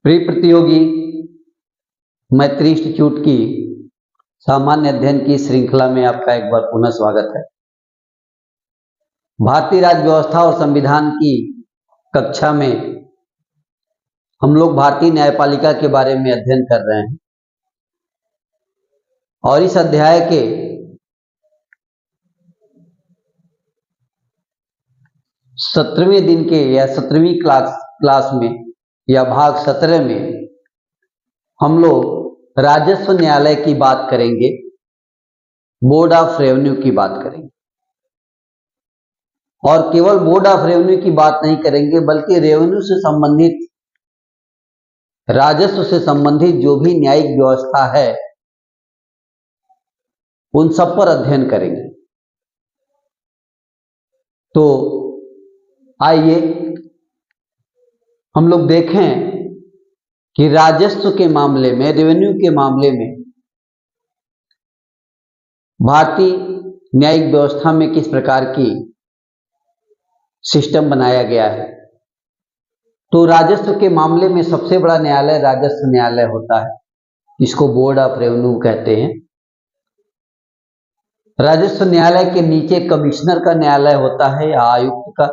प्रिय प्रतियोगी, मैत्री इंस्टीट्यूट की सामान्य अध्ययन की श्रृंखला में आपका एक बार पुनः स्वागत है। भारतीय राज्य व्यवस्था और संविधान की कक्षा में हम लोग भारतीय न्यायपालिका के बारे में अध्ययन कर रहे हैं और इस अध्याय के 17वें दिन के या 17वीं क्लास में या भाग 17 में हम लोग राजस्व न्यायालय की बात करेंगे, बोर्ड ऑफ रेवेन्यू की बात करेंगे और केवल बोर्ड ऑफ रेवेन्यू की बात नहीं करेंगे बल्कि रेवेन्यू से संबंधित, राजस्व से संबंधित जो भी न्यायिक व्यवस्था है उन सब पर अध्ययन करेंगे। तो आइए हम लोग देखें कि राजस्व के मामले में, रेवेन्यू के मामले में भारतीय न्यायिक व्यवस्था में किस प्रकार की सिस्टम बनाया गया है। तो राजस्व के मामले में सबसे बड़ा न्यायालय राजस्व न्यायालय होता है, इसको बोर्ड ऑफ रेवेन्यू कहते हैं। राजस्व न्यायालय के नीचे कमिश्नर का न्यायालय होता है या आयुक्त का,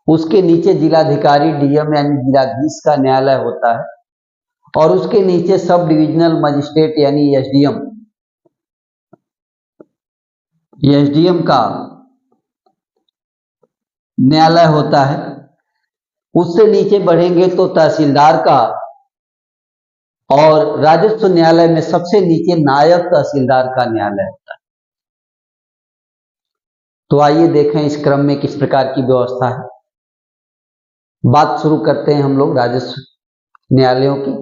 उसके नीचे जिलाधिकारी डीएम यानी जिलाधीश का न्यायालय होता है और उसके नीचे सब डिविजनल मजिस्ट्रेट यानी एसडीएम का न्यायालय होता है। उससे नीचे बढ़ेंगे तो तहसीलदार का, और राजस्व न्यायालय में सबसे नीचे नायब तहसीलदार का न्यायालय होता है। तो आइए देखें इस क्रम में किस प्रकार की व्यवस्था है। बात शुरू करते हैं हम लोग राजस्व न्यायालयों की।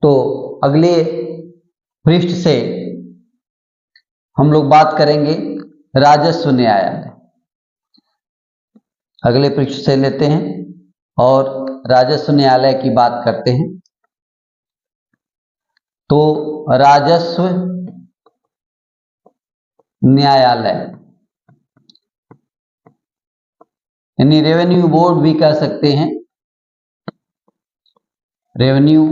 तो अगले पृष्ठ से हम लोग बात करेंगे राजस्व न्यायालय। अगले पृष्ठ से लेते हैं और राजस्व न्यायालय की बात करते हैं। तो राजस्व न्यायालय यानी रेवेन्यू बोर्ड भी कह सकते हैं, रेवेन्यू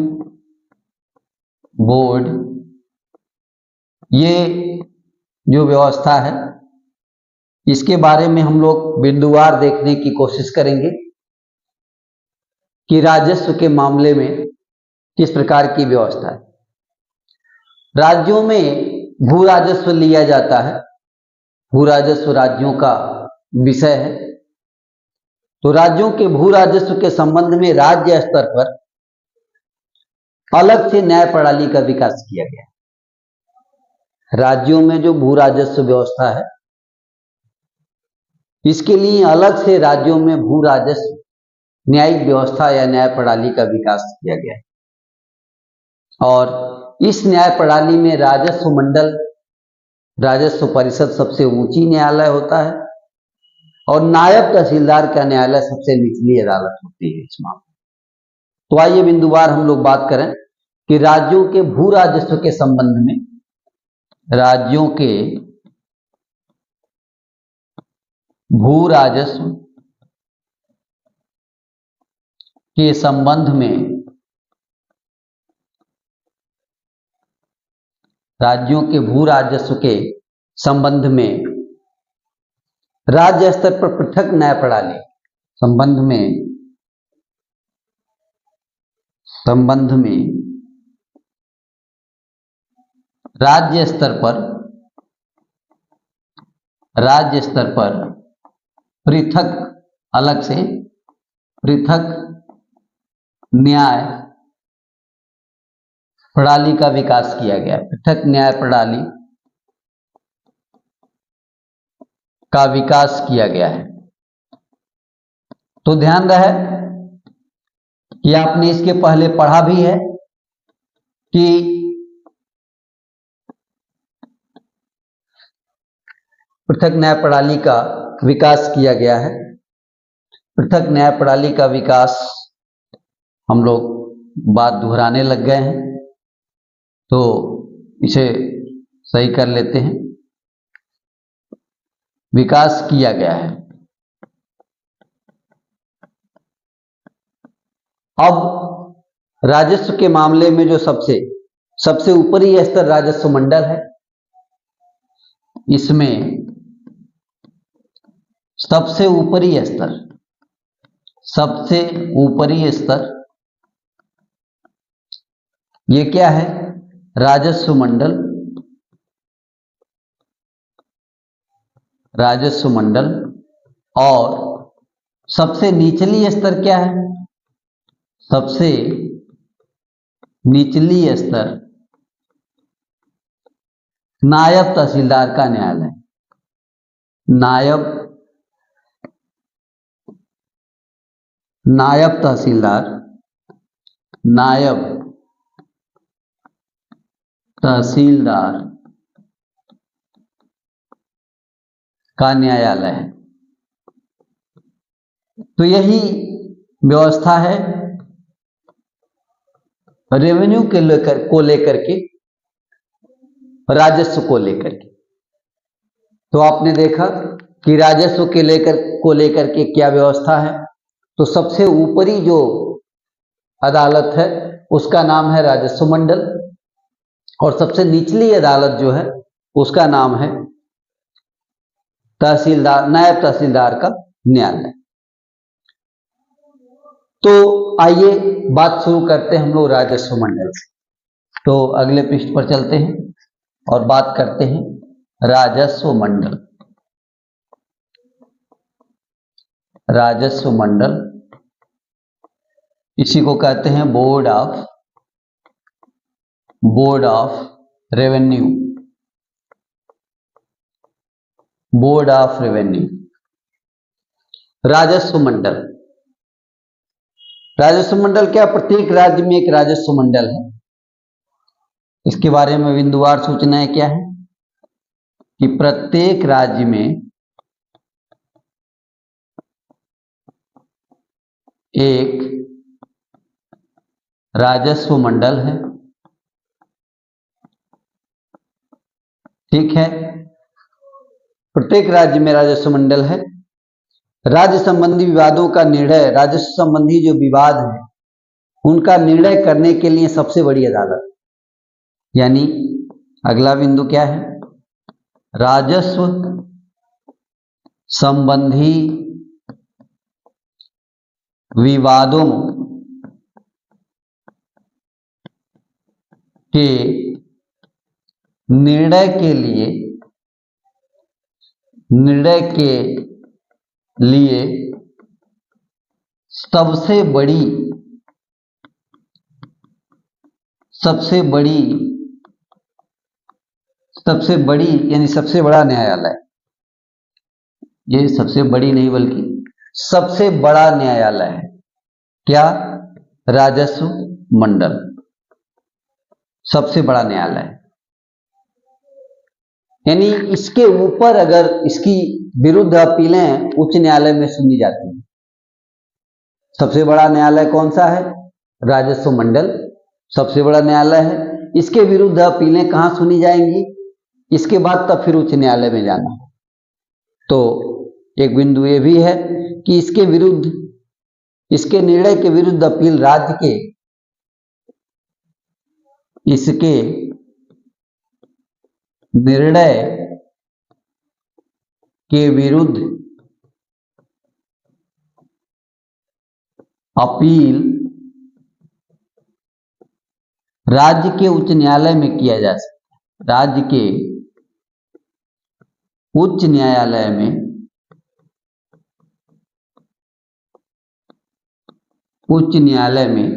बोर्ड, ये जो व्यवस्था है इसके बारे में हम लोग बिंदुवार देखने की कोशिश करेंगे कि राजस्व के मामले में किस प्रकार की व्यवस्था है। राज्यों में भू राजस्व लिया जाता है, भू राजस्व राज्यों का विषय है। तो राज्यों के भू राजस्व के संबंध में राज्य स्तर पर अलग से न्याय प्रणाली का विकास किया गया है। राज्यों में जो भू राजस्व व्यवस्था है इसके लिए अलग से राज्यों में भू राजस्व न्यायिक व्यवस्था या न्याय प्रणाली का विकास किया गया है और इस न्याय प्रणाली में राजस्व मंडल, राजस्व परिषद सबसे ऊंची न्यायालय होता है और नायब तहसीलदार का न्यायालय सबसे निचली अदालत होती है इस मामले में। तो आइए बिंदुवार हम लोग बात करें कि राज्यों के भू राजस्व के संबंध में, राज्यों के भू राजस्व के संबंध में, राज्यों के भू राजस्व के संबंध में राज्य स्तर पर पृथक न्याय प्रणाली संबंध में राज्य स्तर पर पृथक, अलग से पृथक न्याय प्रणाली का विकास किया गया। पृथक न्याय प्रणाली का विकास किया गया है। तो ध्यान रहे कि आपने इसके पहले पढ़ा भी है कि पृथक न्याय प्रणाली का विकास किया गया है। पृथक न्याय प्रणाली का विकास, हम लोग बात दोहराने लग गए हैं तो इसे सही कर लेते हैं। विकास किया गया है। अब राजस्व के मामले में जो सबसे ऊपरी स्तर राजस्व मंडल है, इसमें सबसे ऊपरी स्तर ये क्या है? राजस्व मंडल। और सबसे निचली स्तर क्या है? सबसे निचली स्तर नायब तहसीलदार का न्यायालय। नायब तहसीलदार का न्यायालय है। तो यही व्यवस्था है रेवेन्यू को लेकर के, राजस्व को लेकर के। तो आपने देखा कि राजस्व को लेकर के क्या व्यवस्था है। तो सबसे ऊपरी जो अदालत है उसका नाम है राजस्व मंडल, और सबसे निचली अदालत जो है उसका नाम है नायब तहसीलदार का न्यायालय। तो आइए बात शुरू करते हैं हम लोग राजस्व मंडल से। तो अगले पृष्ठ पर चलते हैं और बात करते हैं राजस्व मंडल। राजस्व मंडल इसी को कहते हैं board of revenue. Board of revenue. राजस्व मंडल क्या? प्रत्येक राज्य में एक राजस्व मंडल है। इसके बारे में बिंदुवार सूचनाएं क्या है कि प्रत्येक राज्य में एक राजस्व मंडल है। ठीक है, प्रत्येक राज्य में राजस्व मंडल है। राज्य संबंधी विवादों का निर्णय, राजस्व संबंधी जो विवाद है उनका निर्णय करने के लिए सबसे बड़ी अदालत, यानी अगला बिंदु क्या है? राजस्व संबंधी विवादों के निर्णय के लिए सबसे बड़ी यानी सबसे बड़ा न्यायालय, ये सबसे बड़ी नहीं बल्कि सबसे बड़ा न्यायालय है। क्या? राजस्व मंडल सबसे बड़ा न्यायालय है। यानी इसके ऊपर अगर इसकी विरुद्ध अपीलें उच्च न्यायालय में सुनी जाती हैं। सबसे बड़ा न्यायालय कौन सा है? राजस्व मंडल सबसे बड़ा न्यायालय है। इसके विरुद्ध अपीलें कहां सुनी जाएंगी? इसके बाद तब फिर उच्च न्यायालय में जाना। तो एक बिंदु ये भी है कि इसके निर्णय के विरुद्ध अपील राज्य के इसके निर्णय के विरुद्ध अपील राज्य के उच्च न्यायालय में किया जा सकता है। राज्य के उच्च न्यायालय में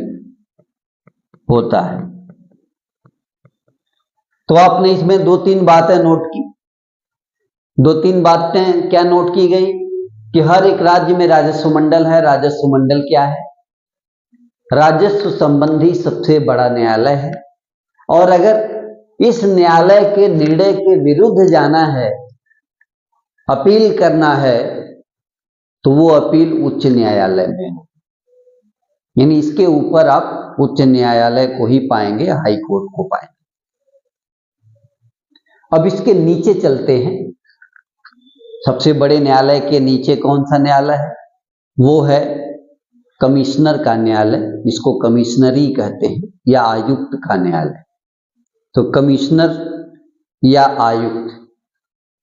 होता है। तो आपने इसमें 2-3 बातें नोट की। 2-3 बातें क्या नोट की गई कि हर एक राज्य में राजस्व मंडल है। राजस्व मंडल क्या है? राजस्व संबंधी सबसे बड़ा न्यायालय है, और अगर इस न्यायालय के निर्णय के विरुद्ध जाना है, अपील करना है, तो वो अपील उच्च न्यायालय में है। यानी इसके ऊपर आप उच्च न्यायालय को ही पाएंगे, हाई कोर्ट को पाएंगे। अब इसके नीचे चलते हैं। सबसे बड़े न्यायालय के नीचे कौन सा न्यायालय है? वो है कमिश्नर का न्यायालय, जिसको कमिश्नरी कहते हैं, या आयुक्त का न्यायालय। तो कमिश्नर या आयुक्त,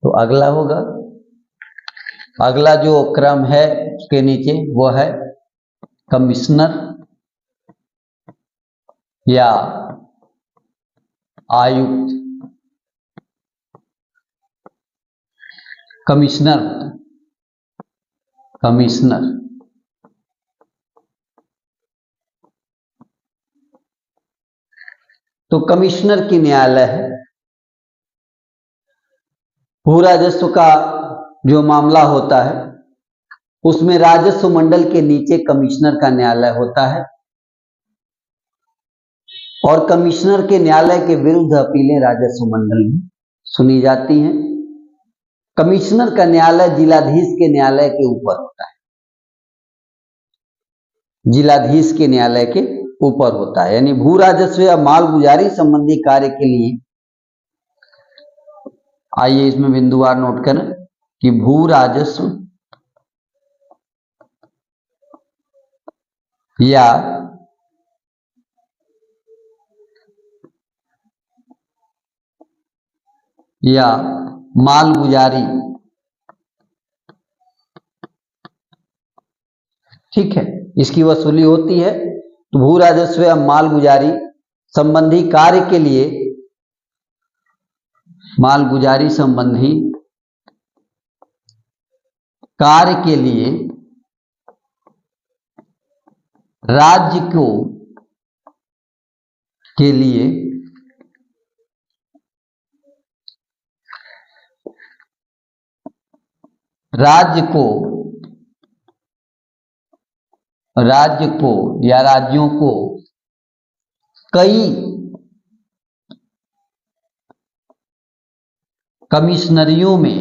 तो अगला होगा, अगला जो क्रम है उसके नीचे वो है कमिश्नर या आयुक्त। कमिश्नर, कमिश्नर तो कमिश्नर की न्यायालय है। भू राजस्व का जो मामला होता है उसमें राजस्व मंडल के नीचे कमिश्नर का न्यायालय होता है और कमिश्नर के न्यायालय के विरुद्ध अपीलें राजस्व मंडल में सुनी जाती हैं। कमिश्नर का न्यायालय जिलाधीश के न्यायालय के ऊपर होता है, जिलाधीश के न्यायालय के ऊपर होता है। यानी भू राजस्व या मालगुजारी संबंधी कार्य के लिए, आइए इसमें बिंदुवार नोट करें कि भू राजस्व या मालगुजारी, ठीक है, इसकी वसूली होती है। तो भू राजस्व या मालगुजारी संबंधी कार्य के लिए, मालगुजारी संबंधी कार्य के लिए राज्य को के लिए राज्य को या राज्यों को कई कमिश्नरियों में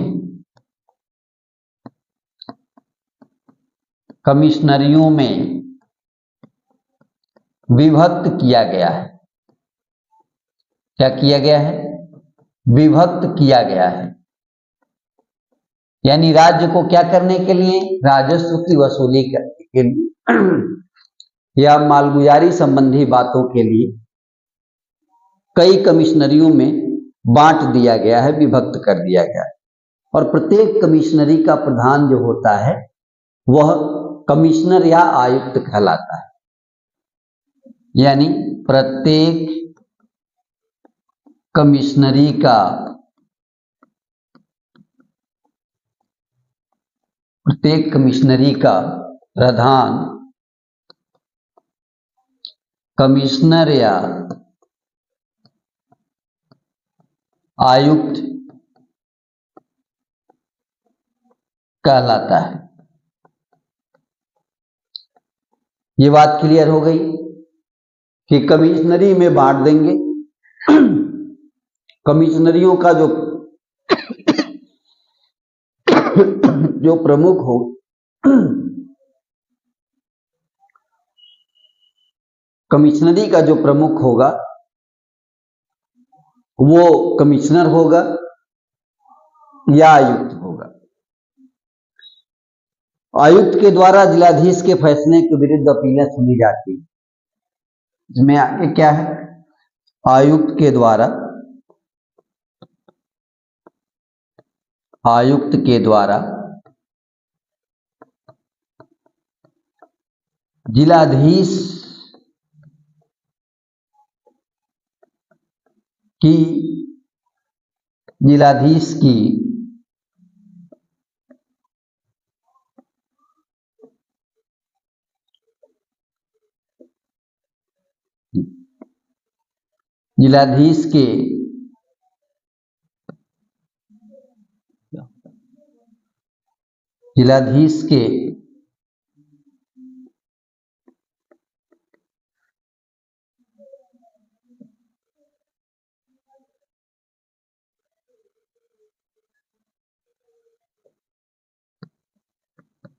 विभक्त किया गया है। क्या किया गया है? विभक्त किया गया है। यानी राज्य को क्या करने के लिए? राजस्व की वसूली करने के लिए या मालगुजारी संबंधी बातों के लिए कई कमिश्नरियों में बांट दिया गया है, विभक्त कर दिया गया है। और प्रत्येक कमिश्नरी का प्रधान जो होता है वह कमिश्नर या आयुक्त कहलाता है। यानी प्रत्येक कमिश्नरी का प्रधान कमिश्नर या आयुक्त कहलाता है। ये बात क्लियर हो गई कि कमिश्नरी में बांट देंगे। कमिश्नरियों का जो प्रमुख हो, कमिश्नरी का जो प्रमुख होगा वो कमिश्नर होगा या आयुक्त होगा। आयुक्त के द्वारा जिलाधीश के फैसले के विरुद्ध अपीलें सुनी जाती है। इसमें आगे क्या है? आयुक्त के द्वारा जिलाधीश के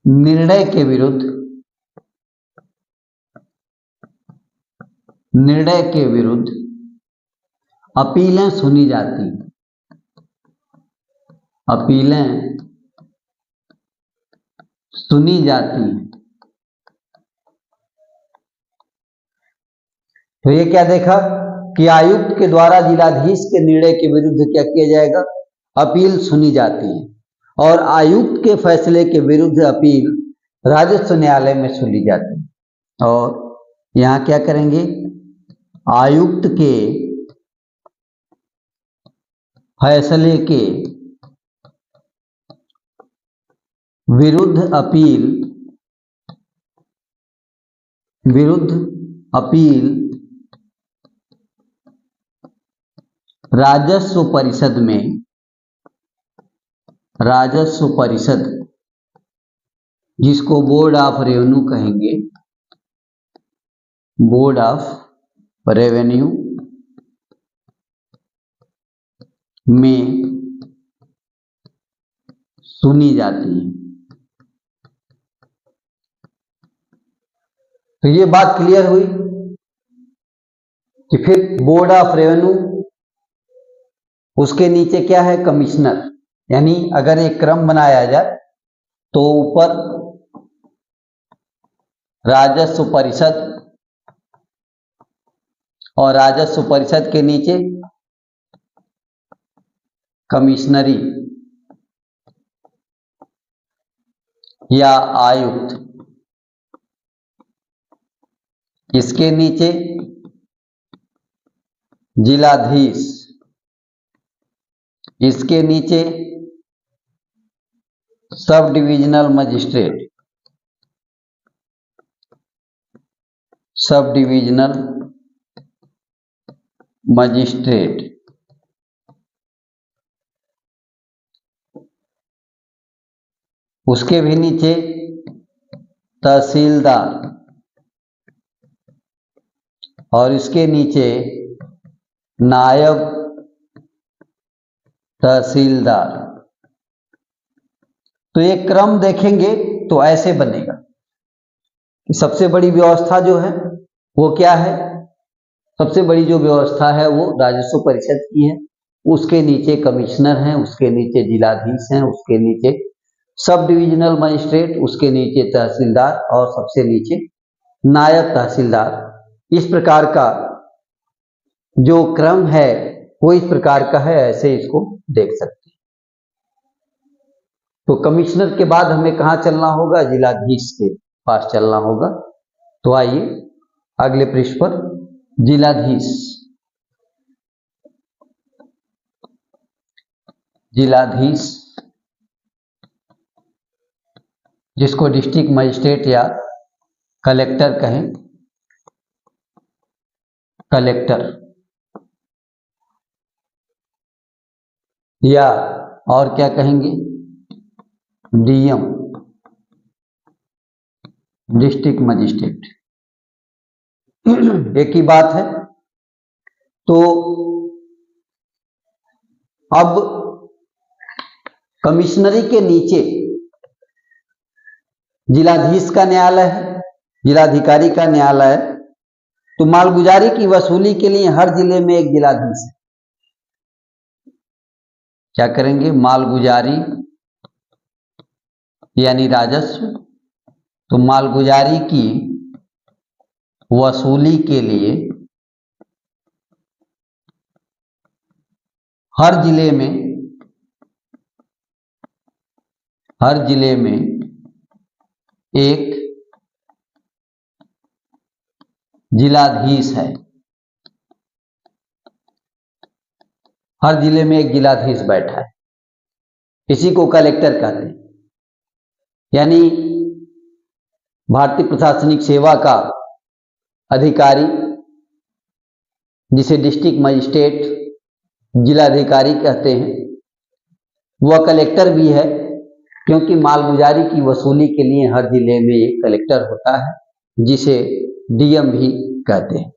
निर्णय के विरुद्ध अपीलें सुनी जाती हैं। तो ये क्या देखा कि आयुक्त के द्वारा जिलाधीश के निर्णय के विरुद्ध क्या किया जाएगा, अपील सुनी जाती है और आयुक्त के फैसले के विरुद्ध अपील राजस्व न्यायालय में सुनी जाती है। और यहाँ क्या करेंगे, आयुक्त के फैसले के विरुद्ध अपील राजस्व परिषद जिसको बोर्ड ऑफ रेवेन्यू कहेंगे, बोर्ड ऑफ रेवेन्यू में सुनी जाती है। तो ये बात क्लियर हुई कि फिर बोर्ड ऑफ रेवेन्यू, उसके नीचे क्या है, कमिश्नर। यानी अगर एक क्रम बनाया जाए तो ऊपर राजस्व परिषद और राजस्व परिषद के नीचे कमिश्नरी या आयुक्त, इसके नीचे जिलाधीश, इसके नीचे सब डिविजनल मजिस्ट्रेट, उसके भी नीचे तहसीलदार और इसके नीचे नायब तहसीलदार। तो ये क्रम देखेंगे तो ऐसे बनेगा कि सबसे बड़ी व्यवस्था जो है वो क्या है, सबसे बड़ी जो व्यवस्था है वो राजस्व परिषद की है, उसके नीचे कमिश्नर हैं, उसके नीचे जिलाधीश हैं, उसके नीचे सब डिविजनल मजिस्ट्रेट, उसके नीचे तहसीलदार और सबसे नीचे नायब तहसीलदार। इस प्रकार का जो क्रम है वो इस प्रकार का है, ऐसे इसको देख सकते हैं। तो कमिश्नर के बाद हमें कहाँ चलना होगा, जिलाधीश के पास चलना होगा। तो आइए अगले पृष्ठ पर, जिलाधीश जिसको डिस्ट्रिक्ट मजिस्ट्रेट या कलेक्टर कहें, कलेक्टर या और क्या कहेंगे, डीएम, डिस्ट्रिक्ट मजिस्ट्रेट, एक ही बात है। तो अब कमिश्नरी के नीचे जिलाधीश का न्यायालय है, जिलाधिकारी का न्यायालय है। तो मालगुजारी की वसूली के लिए हर जिले में एक जिलाधीश है। क्या करेंगे, मालगुजारी यानी राजस्व, तो मालगुजारी की वसूली के लिए हर जिले में एक जिलाधीश है। हर जिले में एक जिलाधीश बैठा है, इसी को कलेक्टर कहते हैं। यानी भारतीय प्रशासनिक सेवा का अधिकारी, जिसे डिस्ट्रिक्ट मजिस्ट्रेट, जिलाधिकारी कहते हैं, वह कलेक्टर भी है, क्योंकि मालगुजारी की वसूली के लिए हर जिले में एक कलेक्टर होता है, जिसे डीएम भी कहते हैं।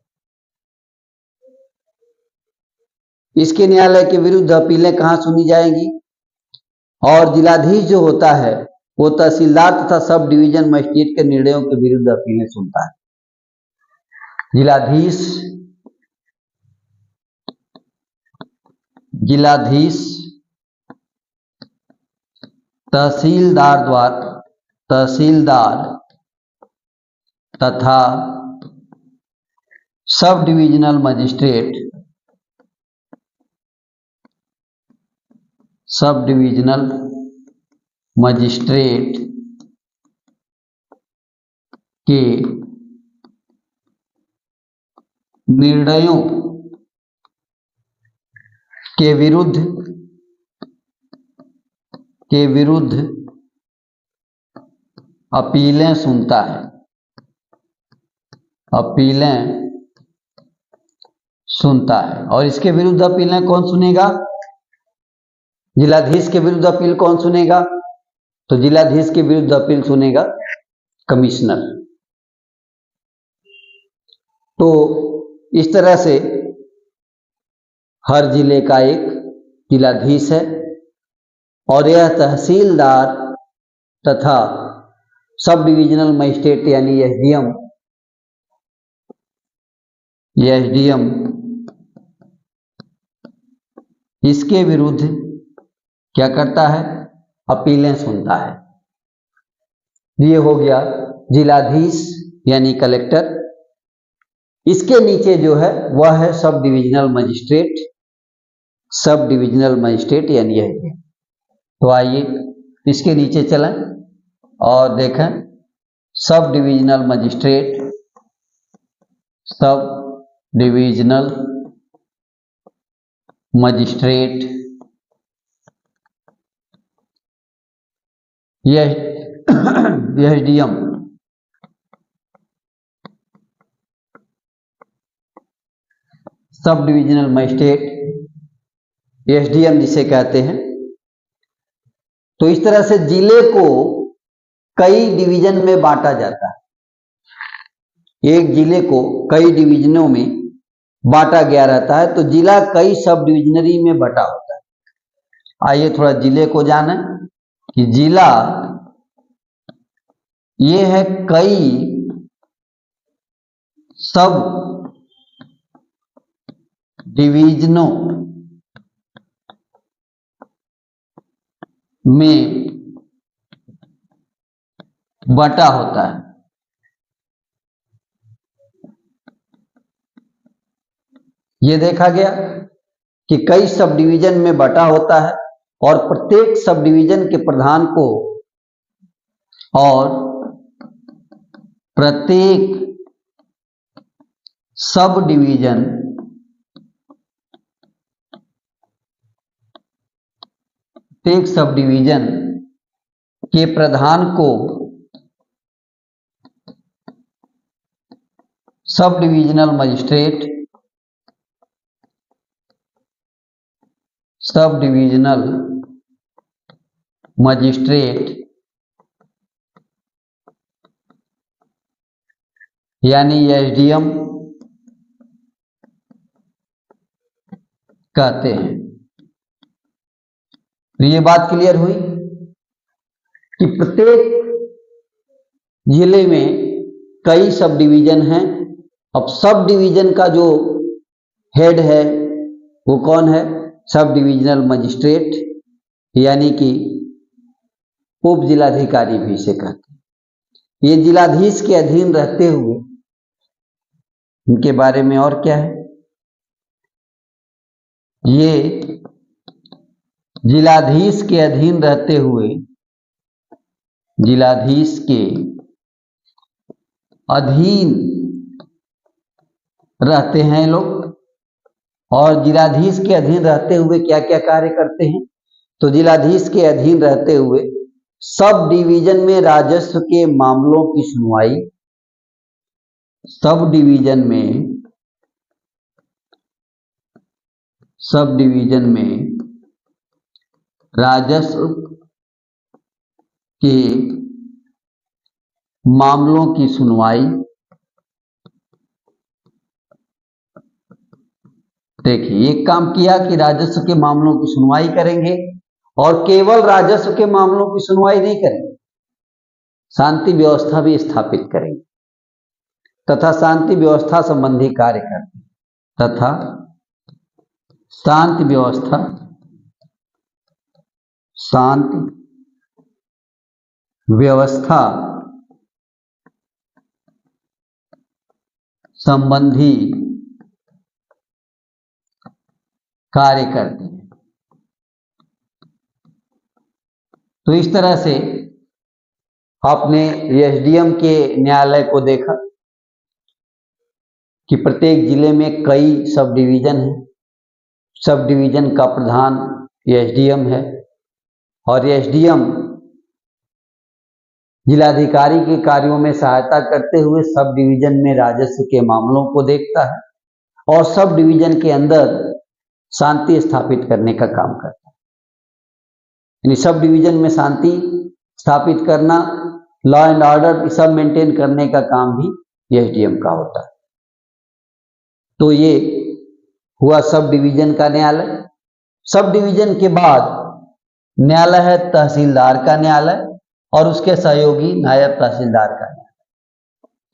इसके न्यायालय के विरुद्ध अपीलें कहाँ सुनी जाएंगी, और जिलाधीश जो होता है वो तहसीलदार तथा सब डिवीजन मजिस्ट्रेट के निर्णयों के विरुद्ध अपीलें सुनता है। जिलाधीश तहसीलदार तथा sub divisional magistrate, sub divisional magistrate के निर्णयों के विरुद्ध अपीलें सुनता है, अपीलें सुनता है। और इसके विरुद्ध अपीलें कौन सुनेगा? जिलाधीश के विरुद्ध अपील कौन सुनेगा? तो जिलाधीश के विरुद्ध अपील सुनेगा कमिश्नर। तो इस तरह से हर जिले का एक जिलाधीश है और यह तहसीलदार तथा सब डिविजनल मजिस्ट्रेट यानी एसडीएम इसके विरुद्ध क्या करता है? अपीलें सुनता है। ये हो गया जिलाधीश यानी कलेक्टर। इसके नीचे जो है वह है sub divisional magistrate, sub divisional magistrate यानी एसडीएम। तो आइए इसके नीचे चलें और देखें sub divisional magistrate, sub divisional magistrate SDM sub divisional magistrate SDM जिसे कहते हैं। तो इस तरह से जिले को कई डिवीजन में बांटा जाता है। एक जिले को कई डिवीजनों में बांटा गया रहता है, तो जिला कई सब डिविजनरी में बटा होता है। आइए थोड़ा जिले को जानें कि जिला ये है कई सब डिवीजनों में बटा होता है। यह देखा गया कि कई सब डिवीजन में बटा होता है और प्रत्येक सब डिवीजन के प्रधान को और प्रत्येक सब डिवीजन के प्रधान को sub divisional magistrate, sub divisional magistrate यानी एसडीएम कहते हैं। तो ये बात क्लियर हुई कि प्रत्येक जिले में कई सब डिवीजन हैं। अब सब डिवीजन का जो हेड है वो कौन है? सब डिविजनल मजिस्ट्रेट यानी कि उप जिलाधिकारी भी इसे कहते हैं। ये जिलाधीश के अधीन रहते हुए, इनके बारे में और क्या है, ये जिलाधीश के अधीन रहते हुए, जिलाधीश के अधीन रहते हैं लोग। और जिलाधीश के अधीन रहते हुए क्या क्या कार्य करते हैं? तो जिलाधीश के अधीन रहते हुए सब डिवीजन में राजस्व के मामलों की सुनवाई, सब डिवीजन में राजस्व के मामलों की सुनवाई। देखिए एक काम किया कि राजस्व के मामलों की सुनवाई करेंगे और केवल राजस्व के मामलों की सुनवाई नहीं करेंगे, शांति व्यवस्था भी स्थापित करेंगे तथा शांति व्यवस्था संबंधी कार्य करते हैं, तथा शांति व्यवस्था संबंधी कार्य करते हैं। तो इस तरह से आपने एसडीएम के न्यायालय को देखा कि प्रत्येक जिले में कई सब डिवीजन हैं। सब डिवीजन का प्रधान एसडीएम है और एसडीएम जिलाधिकारी के कार्यों में सहायता करते हुए सब डिवीजन में राजस्व के मामलों को देखता है और सब डिवीजन के अंदर शांति स्थापित करने का काम करता है। यानी सब डिवीजन में शांति स्थापित करना, लॉ एंड ऑर्डर सब मेंटेन करने का काम भी एसडीएम का होता है। तो ये हुआ सब डिवीजन का न्यायालय। सब डिवीजन के बाद न्यायालय है तहसीलदार का न्यायालय और उसके सहयोगी नायब तहसीलदार का न्यायालय।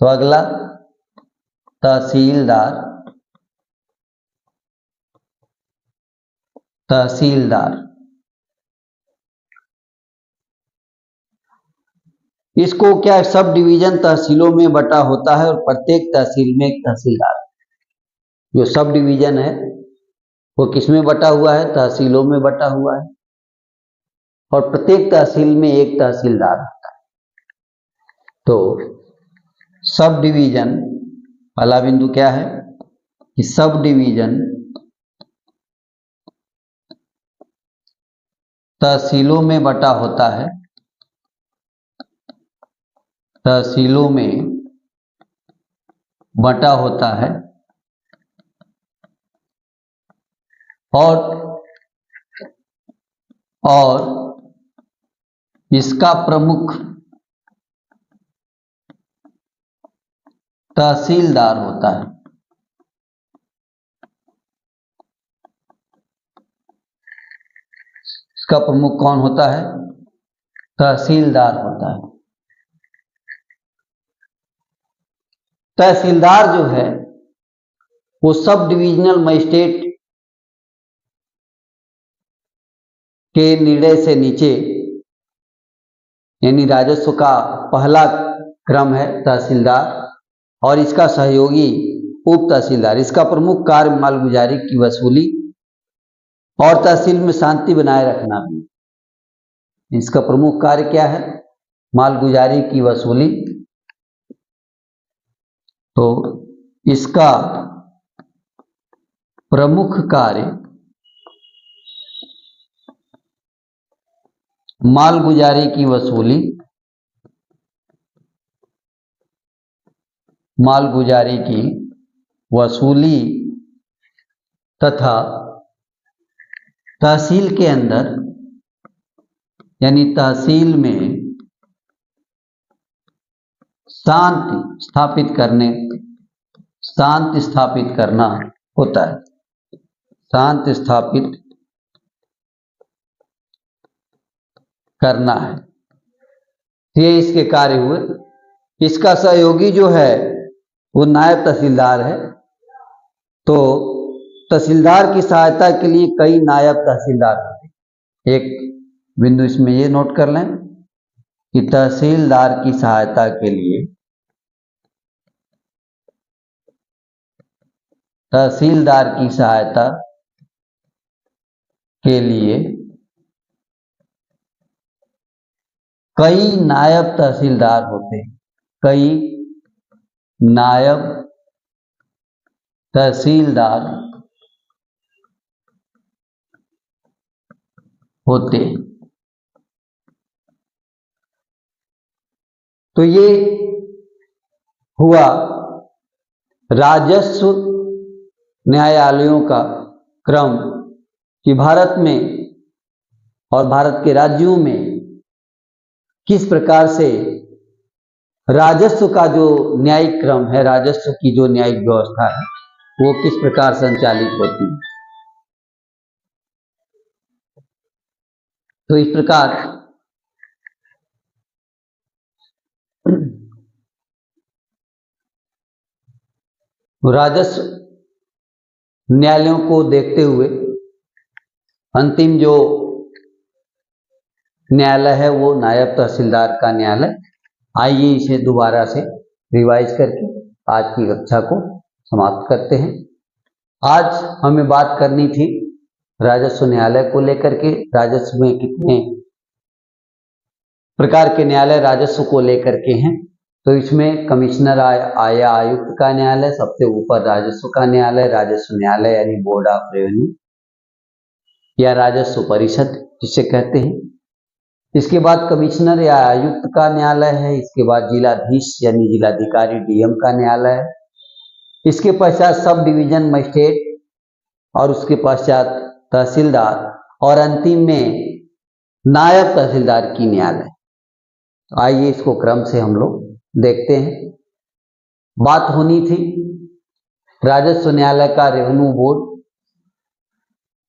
तो अगला तहसीलदार। तहसीलदार इसको क्या सब डिवीजन तहसीलों में बटा होता है और प्रत्येक तहसील में एक तहसीलदार। जो सब डिवीजन है वो किसमें बटा हुआ है? तहसीलों में बटा हुआ है और प्रत्येक तहसील में एक तहसीलदार होता है। तो सब डिवीजन पहला बिंदु क्या है कि सब डिवीजन तहसीलों में बटा होता है। तहसीलों में बटा होता है और इसका प्रमुख तहसीलदार होता है। इसका प्रमुख कौन होता है? तहसीलदार होता है। तहसीलदार जो है वो सब डिविजनल मजिस्ट्रेट के निर्णय से नीचे, यानी राजस्व का पहला क्रम है तहसीलदार और इसका सहयोगी उप तहसीलदार। इसका प्रमुख कार्य मालगुजारी की वसूली और तहसील में शांति बनाए रखना भी। इसका प्रमुख कार्य क्या है? मालगुजारी की वसूली। तो इसका प्रमुख कार्य मालगुजारी की वसूली, मालगुजारी की वसूली तथा तहसील के अंदर यानी तहसील में शांति स्थापित करना होता है। शांति स्थापित करना है। ये इसके कार्य हुए। इसका सहयोगी जो है वो नायब तहसीलदार है। तो तहसीलदार की सहायता के लिए कई नायब तहसीलदार होते हैं। एक बिंदु इसमें ये नोट कर लें कि तहसीलदार की सहायता के लिए कई नायब तहसीलदार होते हैं। कई नायब तहसीलदार होते हैं। तो ये हुआ राजस्व न्यायालयों का क्रम कि भारत में और भारत के राज्यों में किस प्रकार से राजस्व का जो न्यायिक क्रम है, राजस्व की जो न्यायिक व्यवस्था है वो किस प्रकार संचालित होती है। तो इस प्रकार राजस्व न्यायालयों को देखते हुए अंतिम जो न्यायालय है वो नायब तहसीलदार का न्यायालय। आइए इसे दोबारा से रिवाइज करके आज की कक्षा को समाप्त करते हैं। आज हमें बात करनी थी राजस्व न्यायालय को लेकर के, राजस्व में कितने प्रकार के न्यायालय राजस्व को लेकर के हैं, तो इसमें कमिश्नर या आयुक्त का न्यायालय, सबसे ऊपर राजस्व का न्यायालय, राजस्व न्यायालय यानी बोर्ड ऑफ रेवेन्यू या राजस्व परिषद जिसे कहते हैं। इसके बाद कमिश्नर या आयुक्त का न्यायालय है। इसके बाद जिलाधीश यानी जिलाधिकारी डीएम का न्यायालय है। इसके पश्चात सब डिवीजन मजिस्ट्रेट और उसके पश्चात तहसीलदार और अंतिम में नायब तहसीलदार की न्यायालय। तो आइए इसको क्रम से हम लोग देखते हैं। बात होनी थी राजस्व न्यायालय का रेवेन्यू बोर्ड।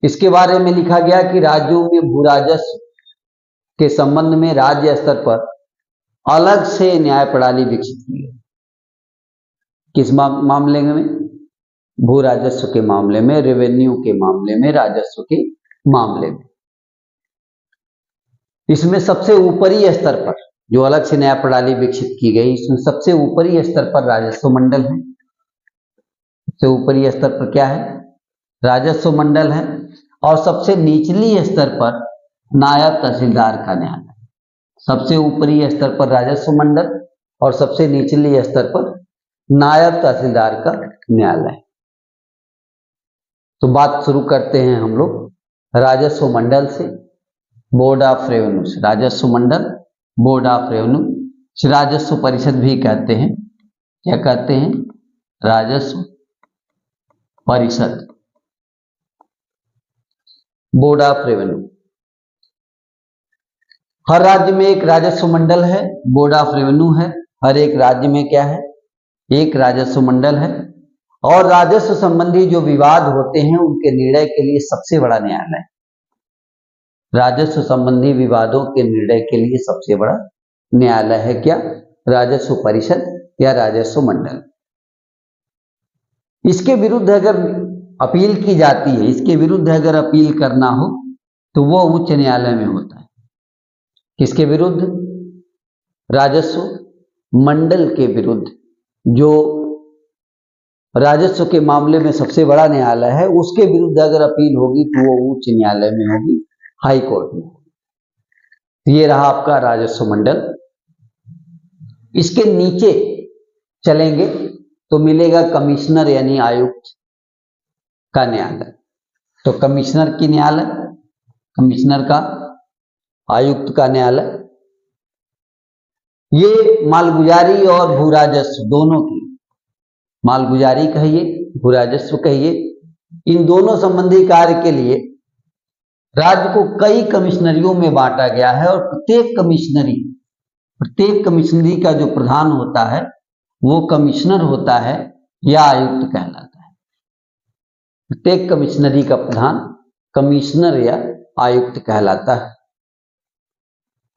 इसके बारे में लिखा गया कि राज्यों में भू राजस्व के संबंध में राज्य स्तर पर अलग से न्याय प्रणाली विकसित की गई। किस मामले में? भू राजस्व के मामले में, रेवेन्यू के मामले में, राजस्व के मामले में। इसमें सबसे ऊपरी स्तर पर जो अलग से न्याय प्रणाली विकसित की गई, इसमें सबसे ऊपरी स्तर पर राजस्व मंडल है। सबसे ऊपरी स्तर पर क्या है? राजस्व मंडल है। और सबसे निचली स्तर पर नायब तहसीलदार का न्यायालय। सबसे ऊपरी स्तर पर राजस्व मंडल और सबसे निचली स्तर पर नायब तहसीलदार का न्यायालय। तो बात शुरू करते हैं हम लोग राजस्व मंडल से, बोर्ड ऑफ रेवेन्यू से। राजस्व मंडल, बोर्ड ऑफ रेवेन्यू, राजस्व परिषद भी कहते हैं। क्या कहते हैं? राजस्व परिषद, बोर्ड ऑफ रेवेन्यू। हर राज्य में एक राजस्व मंडल है, बोर्ड ऑफ रेवेन्यू है। हर एक राज्य में क्या है? एक राजस्व मंडल है। और राजस्व संबंधी जो विवाद होते हैं उनके निर्णय के लिए सबसे बड़ा न्यायालय, राजस्व संबंधी विवादों के निर्णय के लिए सबसे बड़ा न्यायालय है क्या? राजस्व परिषद या राजस्व मंडल। इसके विरुद्ध अगर अपील की जाती है, इसके विरुद्ध अगर अपील करना हो तो वो उच्च न्यायालय में होता है। किसके विरुद्ध? राजस्व मंडल के विरुद्ध। जो राजस्व के मामले में सबसे बड़ा न्यायालय है, उसके विरुद्ध अगर अपील होगी तो वो उच्च न्यायालय में होगी, हाई कोर्ट में। ये रहा आपका राजस्व मंडल। इसके नीचे चलेंगे तो मिलेगा कमिश्नर यानी आयुक्त का न्यायालय। तो कमिश्नर की न्यायालय, कमिश्नर का, आयुक्त का न्यायालय। ये मालगुजारी और भू राजस्व दोनों की, मालगुजारी कहिए, भू राजस्व कहिए, इन दोनों संबंधी कार्य के लिए राज्य को कई कमिश्नरियों में बांटा गया है। और प्रत्येक कमिश्नरी का जो प्रधान होता है वो कमिश्नर होता है या आयुक्त कहलाता है। प्रत्येक कमिश्नरी का प्रधान कमिश्नर या आयुक्त कहलाता है।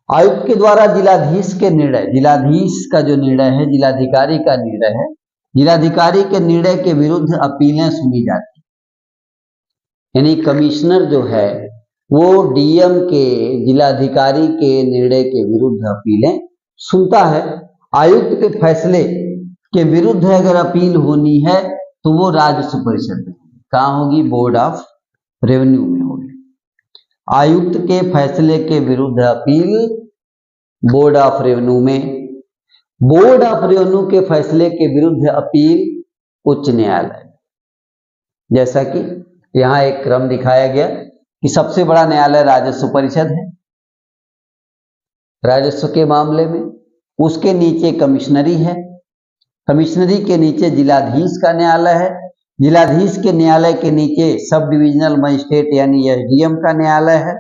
आयुक्त के द्वारा जिलाधीश के निर्णय, जिलाधीश का जो निर्णय है, जिलाधिकारी का निर्णय है, जिलाधिकारी के निर्णय के विरुद्ध अपीलें सुनी जाती हैं। यानी कमिश्नर जो है वो डीएम के, जिलाधिकारी के निर्णय के विरुद्ध अपीलें सुनता है। आयुक्त के फैसले के विरुद्ध अगर अपील होनी है तो वो राजस्व परिषद में, कहाँ होगी? बोर्ड ऑफ रेवेन्यू में होगी। आयुक्त के फैसले के विरुद्ध अपील बोर्ड ऑफ रेवेन्यू में, बोर्ड ऑफ रेवेन्यू के फैसले के विरुद्ध अपील उच्च न्यायालय। जैसा कि यहां एक क्रम दिखाया गया कि सबसे बड़ा न्यायालय राजस्व परिषद है राजस्व के मामले में, उसके नीचे कमिश्नरी है, कमिश्नरी के नीचे जिलाधीश का न्यायालय है, जिलाधीश के न्यायालय के नीचे सब डिविजनल मजिस्ट्रेट यानी एसडीएम का न्यायालय है,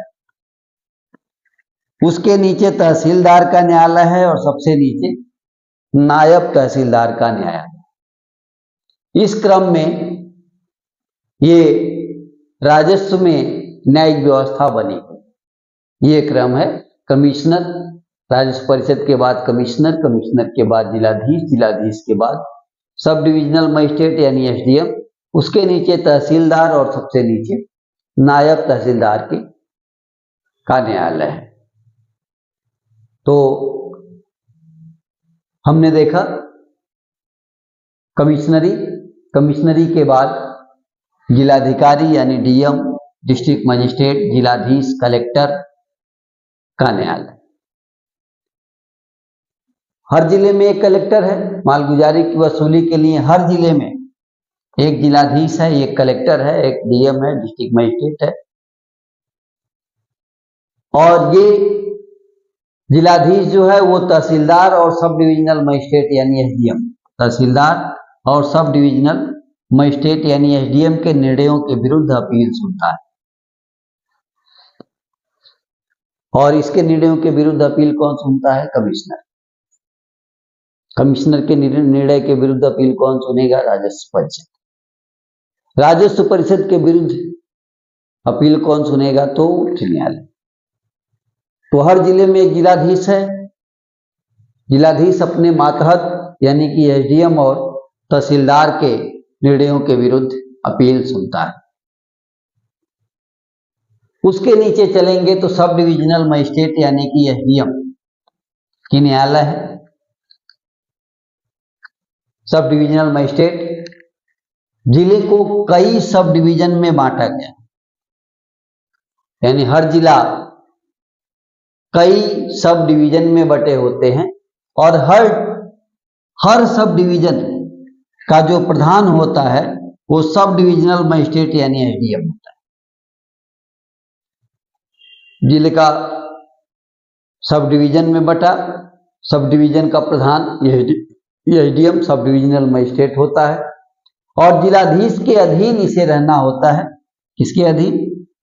उसके नीचे तहसीलदार का न्यायालय है और सबसे नीचे नायब तहसीलदार का न्यायालय। इस क्रम में ये राजस्व में न्यायिक व्यवस्था बनी हुई। ये क्रम है कमिश्नर, राजस्व परिषद के बाद कमिश्नर, कमिश्नर के बाद जिलाधीश, जिलाधीश के बाद सब डिविजनल मजिस्ट्रेट यानी एसडीएम, उसके नीचे तहसीलदार और सबसे नीचे नायब तहसीलदार का न्यायालय है। तो हमने देखा कमिश्नरी, कमिश्नरी के बाद जिलाधिकारी यानी डीएम, डिस्ट्रिक्ट मजिस्ट्रेट, जिलाधीश, कलेक्टर का न्यायालय। हर जिले में एक कलेक्टर है। मालगुजारी की वसूली के लिए हर जिले में एक जिलाधीश है, एक कलेक्टर है, एक डीएम है, डिस्ट्रिक्ट मजिस्ट्रेट है। और ये जिलाधीश जो है वो तहसीलदार और सब डिविजनल मजिस्ट्रेट यानी एसडीएम, तहसीलदार और सब डिविजनल मजिस्ट्रेट यानी एसडीएम के निर्णयों के विरुद्ध अपील सुनता है। और इसके निर्णयों के विरुद्ध अपील कौन सुनता है? कमिश्नर। कमिश्नर के निर्णय के विरुद्ध अपील कौन सुनेगा? राजस्व परिषद। राजस्व परिषद के विरुद्ध अपील कौन सुनेगा? तो उच्च न्यायालय। तो हर जिले में एक जिलाधीश है। जिलाधीश अपने मातहत यानी कि एसडीएम और तहसीलदार के निर्णयों के विरुद्ध अपील सुनता है। उसके नीचे चलेंगे तो सब डिविजनल मजिस्ट्रेट यानी कि एसडीएम की न्यायालय है। सब डिविजनल मजिस्ट्रेट, जिले को कई सब डिवीजन में बांटा गया, यानी हर जिला कई सब डिवीजन में बटे होते हैं और हर सब डिवीजन का जो प्रधान होता है वो सब डिविजनल मजिस्ट्रेट यानी एसडीएम होता है। जिले का सब डिवीजन में बटा, सब डिवीजन का प्रधान एसडीएम सब डिविजनल मजिस्ट्रेट होता है और जिलाधीश के अधीन इसे रहना होता है। किसके अधीन?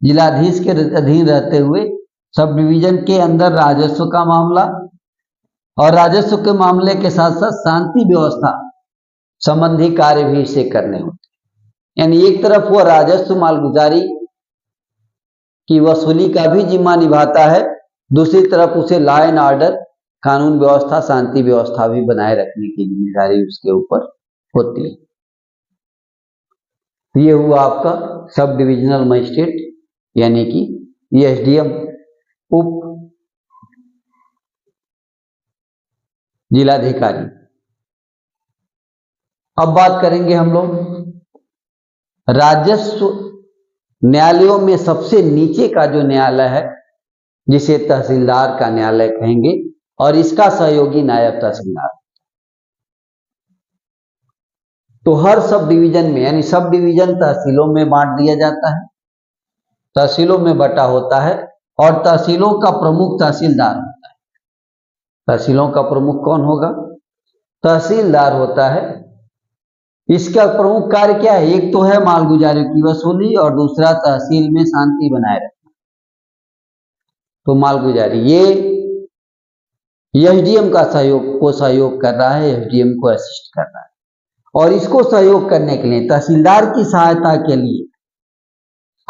जिलाधीश के अधीन रहते हुए सब डिवीजन के अंदर राजस्व का मामला और राजस्व के मामले के साथ साथ शांति व्यवस्था संबंधी कार्य भी इसे करने होते हैं। यानी एक तरफ वह राजस्व मालगुजारी की वसूली का भी जिम्मा निभाता है, दूसरी तरफ उसे लॉ एंड ऑर्डर, कानून व्यवस्था, शांति व्यवस्था भी बनाए रखने की जिम्मेदारी उसके ऊपर होती है। ये हुआ आपका सब डिविजनल मजिस्ट्रेट यानी कि एसडीएम, उप जिलाधिकारी। अब बात करेंगे हम लोग राजस्व न्यायालयों में सबसे नीचे का जो न्यायालय है जिसे तहसीलदार का न्यायालय कहेंगे और इसका सहयोगी नायब तहसीलदार। तो हर सब डिवीजन में यानी सब डिवीजन तहसीलों में बांट दिया जाता है, तहसीलों में बटा होता है और तहसीलों का प्रमुख तहसीलदार होता है। तहसीलों का प्रमुख कौन होगा? तहसीलदार होता है। इसका प्रमुख कार्य क्या है? एक तो है मालगुजारी की वसूली और दूसरा तहसील में शांति बनाए रखना। तो मालगुजारी ये एसडीएम का सहयोग कर रहा है, एसडीएम को असिस्ट कर रहा है और इसको सहयोग करने के लिए तहसीलदार की सहायता के लिए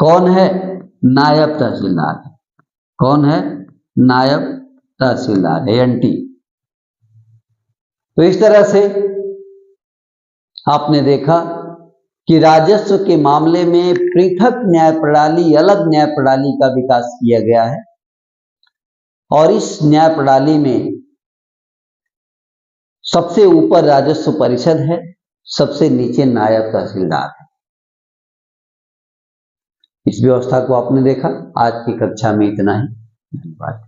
कौन है? नायब तहसीलदार है। कौन है? नायब तहसीलदार, एएनटी। तो इस तरह से आपने देखा कि राजस्व के मामले में पृथक न्याय प्रणाली, अलग न्याय प्रणाली का विकास किया गया है और इस न्याय प्रणाली में सबसे ऊपर राजस्व परिषद है, सबसे नीचे नायब तहसीलदार है। इस व्यवस्था को आपने देखा। आज की कक्षा में इतना ही। धन्यवाद।